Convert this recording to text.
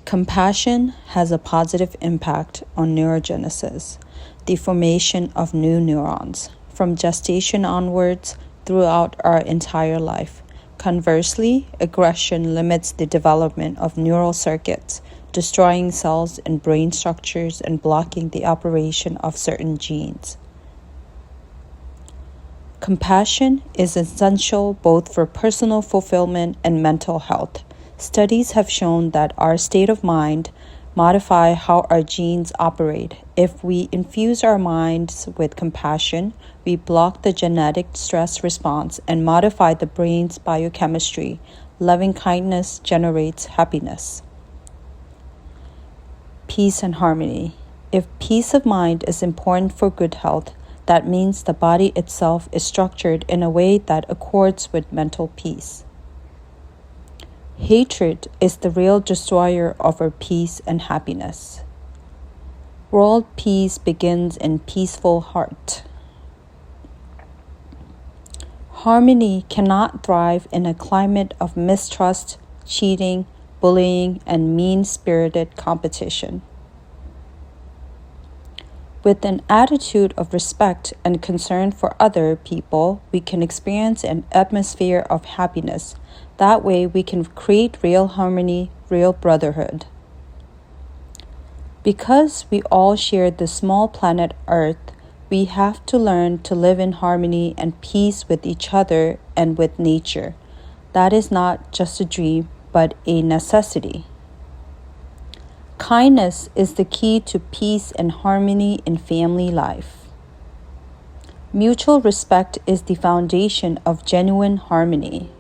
Compassion has a positive impact on neurogenesis, the formation of new neurons, from gestation onwards throughout our entire life. Conversely, aggression limits the development of neural circuits, destroying cells and brain structures and blocking the operation of certain genes. Compassion is essential both for personal fulfillment and mental health. Studies have shown that our state of mind modify how our genes operate. If we infuse our minds with compassion, we block the genetic stress response and modify the brain's biochemistry. Loving kindness generates happiness. Peace and harmony. If peace of mind is important for good health, that means the body itself is structured in a way that accords with mental peace. Hatred is the real destroyer of our peace and happiness. World peace begins in peaceful heart. Harmony cannot thrive in a climate of mistrust, cheating, bullying, and mean-spirited competition. With an attitude of respect and concern for other people, we can experience an atmosphere of happiness. That way, we can create real harmony, real brotherhood. Because we all share the small planet Earth, we have to learn to live in harmony and peace with each other and with nature. That is not just a dream, but a necessity. Kindness is the key to peace and harmony in family life. Mutual respect is the foundation of genuine harmony.